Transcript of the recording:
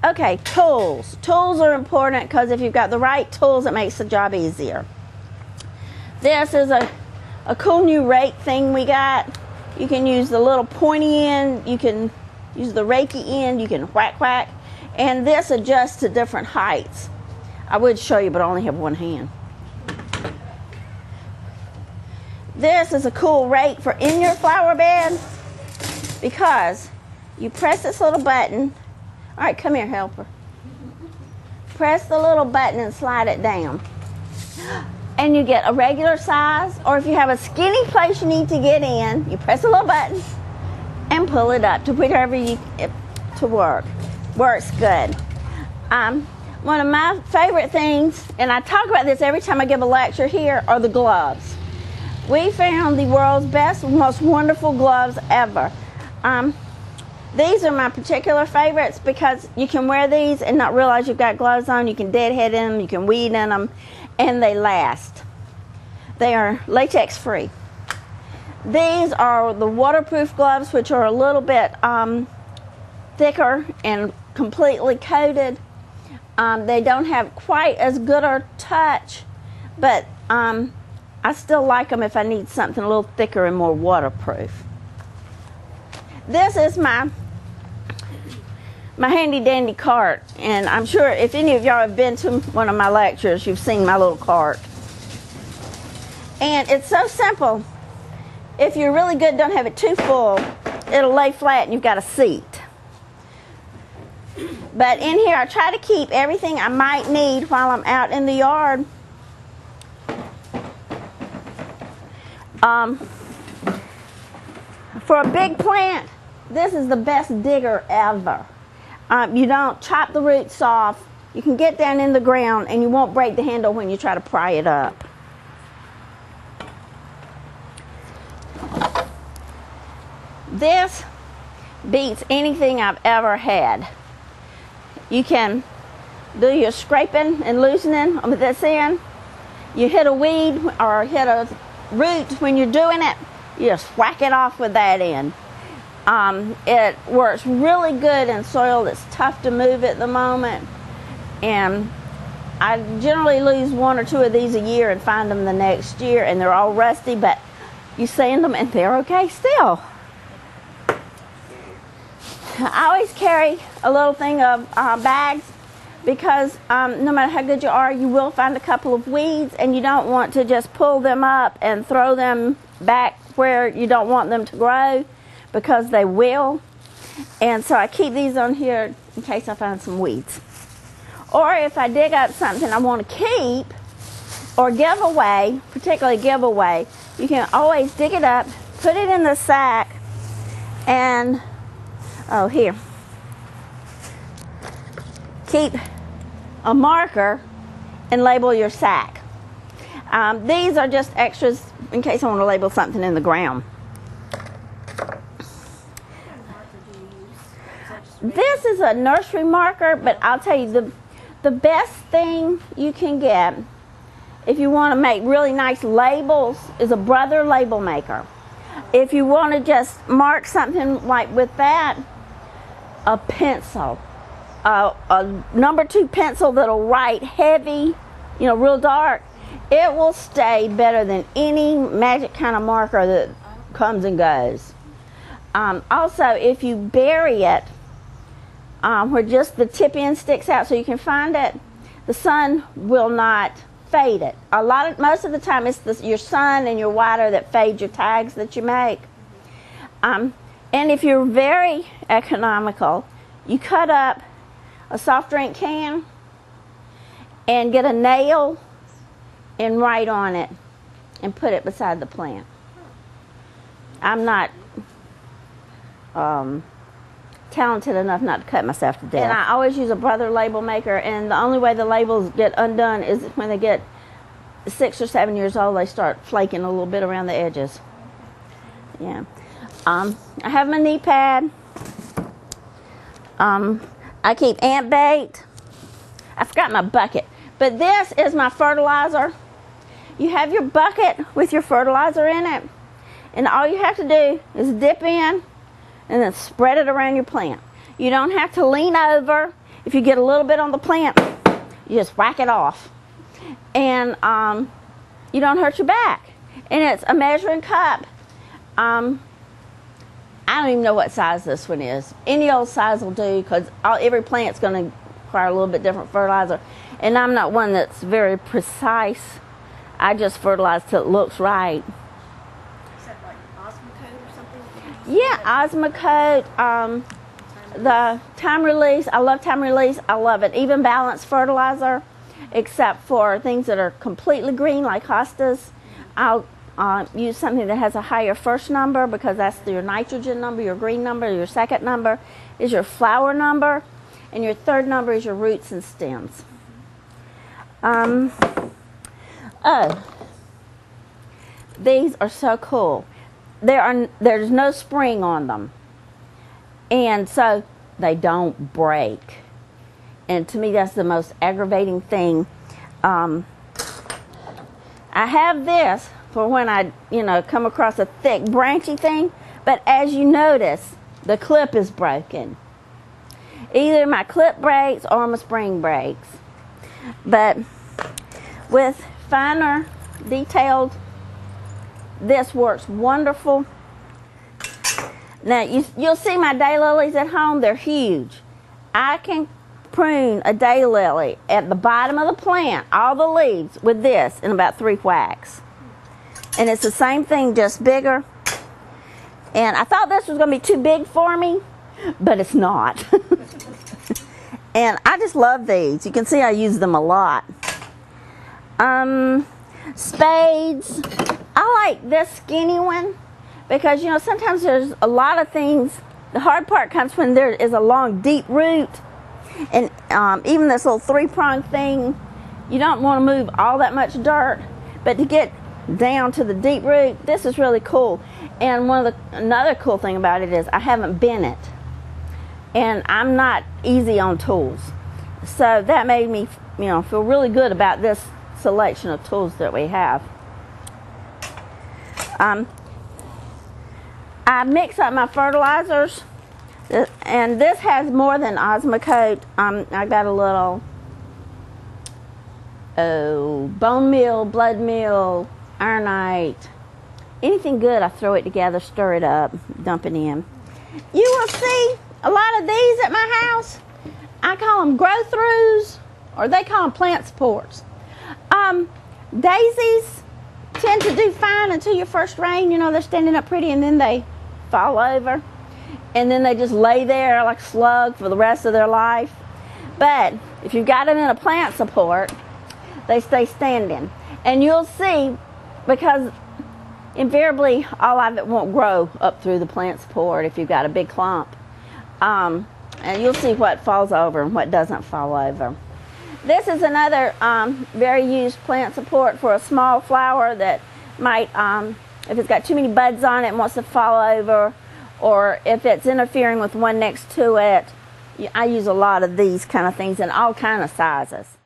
Okay, tools. Tools are important because if you've got the right tools, it makes the job easier. This is a cool new rake thing we got. You can use the little pointy end, you can use the rakey end, you can whack whack, and this adjusts to different heights. I would show you, but I only have one hand. This is a cool rake for in your flower bed because you press this little button. All right, come here, helper. Press the little button and slide it down. And you get a regular size, or if you have a skinny place you need to get in, you press a little button and pull it up to wherever you to work. Works good. One of my favorite things, and I talk about this every time I give a lecture here, are the gloves. We found the world's best, most wonderful gloves ever. These are my particular favorites because you can wear these and not realize you've got gloves on. You can deadhead in them, you can weed in them, and they last. They are latex free. These are the waterproof gloves, which are a little bit thicker and completely coated. They don't have quite as good a touch, but I still like them if I need something a little thicker and more waterproof. This is my handy dandy cart, and I'm sure if any of y'all have been to one of my lectures, you've seen my little cart. And it's so simple. If you're really good, don't have it too full, it'll lay flat and you've got a seat. But in here I try to keep everything I might need while I'm out in the yard. For a big plant, this is the best digger ever. You don't chop the roots off. You can get down in the ground and you won't break the handle when you try to pry it up. This beats anything I've ever had. You can do your scraping and loosening with this end. You hit a weed or hit a root when you're doing it, you just whack it off with that end. It works really good in soil that's tough to move at the moment, and I generally lose one or two of these a year and find them the next year, and they're all rusty, but you sand them and they're okay still. I always carry a little thing of bags because no matter how good you are, you will find a couple of weeds, and you don't want to just pull them up and throw them back where you don't want them to grow, because they will. And so I keep these on here in case I find some weeds. Or if I dig up something I want to keep or give away, particularly give away, you can always dig it up, put it in the sack, and here, keep a marker and label your sack. These are just extras in case I want to label something in the ground. This is a nursery marker, but I'll tell you the best thing you can get if you want to make really nice labels is a Brother label maker. If you want to just mark something like with that, a pencil, a number 2 pencil that'll write heavy, real dark, it will stay better than any magic kind of marker that comes and goes. Also, if you bury it where just the tip end sticks out so you can find it, the sun will not fade it. Most of the time it's your sun and your water that fade your tags that you make. And if you're very economical, you cut up a soft drink can and get a nail and write on it and put it beside the plant. I'm not talented enough not to cut myself to death. And I always use a Brother label maker, and the only way the labels get undone is when they get 6 or 7 years old, they start flaking a little bit around the edges. Yeah. I have my knee pad. I keep ant bait. I forgot my bucket, but this is my fertilizer. You have your bucket with your fertilizer in it, and all you have to do is dip in and then spread it around your plant. You don't have to lean over. if you get a little bit on the plant, you just whack it off. And you don't hurt your back. And it's a measuring cup. I don't even know what size this one is. Any old size will do, because every plant's going to require a little bit different fertilizer. And I'm not one that's very precise. I just fertilize till it looks right. Is that like Osmocote or something? Yeah, Osmocote. The time release, I love time release. I love it. Even balanced fertilizer, except for things that are completely green like hostas. I'll use something that has a higher first number, because that's your nitrogen number, your green number. Your second number is your flower number, and your third number is your roots and stems. Oh, these are so cool. There's no spring on them, and so they don't break. And to me, that's the most aggravating thing. I have this for when I, come across a thick branchy thing, but as you notice, the clip is broken. Either my clip breaks or my spring breaks. But with finer, detailed, this works wonderful. Now, you'll see my daylilies at home. They're huge. I can prune a daylily at the bottom of the plant, all the leaves, with this in about 3 whacks. And it's the same thing, just bigger. And I thought this was going to be too big for me, but it's not. And I just love these. You can see I use them a lot. Spades. I like this skinny one because, sometimes there's a lot of things. The hard part comes when there is a long, deep root. And even this little 3-prong thing, you don't want to move all that much dirt. But to get down to the deep root, this is really cool. And another cool thing about it is I haven't bent it. And I'm not easy on tools. So that made me, feel really good about this selection of tools that we have. I mix up my fertilizers, and this has more than Osmocote. I got a little bone meal, blood meal, ironite, anything good. I throw it together, stir it up, dump it in. You will see a lot of these at my house. I call them grow-throughs, or they call them plant supports. Daisies tend to do fine until your first rain. They're standing up pretty, and then they fall over, and then they just lay there like a slug for the rest of their life. But if you've got them in a plant support, they stay standing. And you'll see, because invariably all of it won't grow up through the plant support if you've got a big clump. And you'll see what falls over and what doesn't fall over. This is another very used plant support for a small flower that might, if it's got too many buds on it and wants to fall over, or if it's interfering with one next to it. I use a lot of these kind of things in all kind of sizes.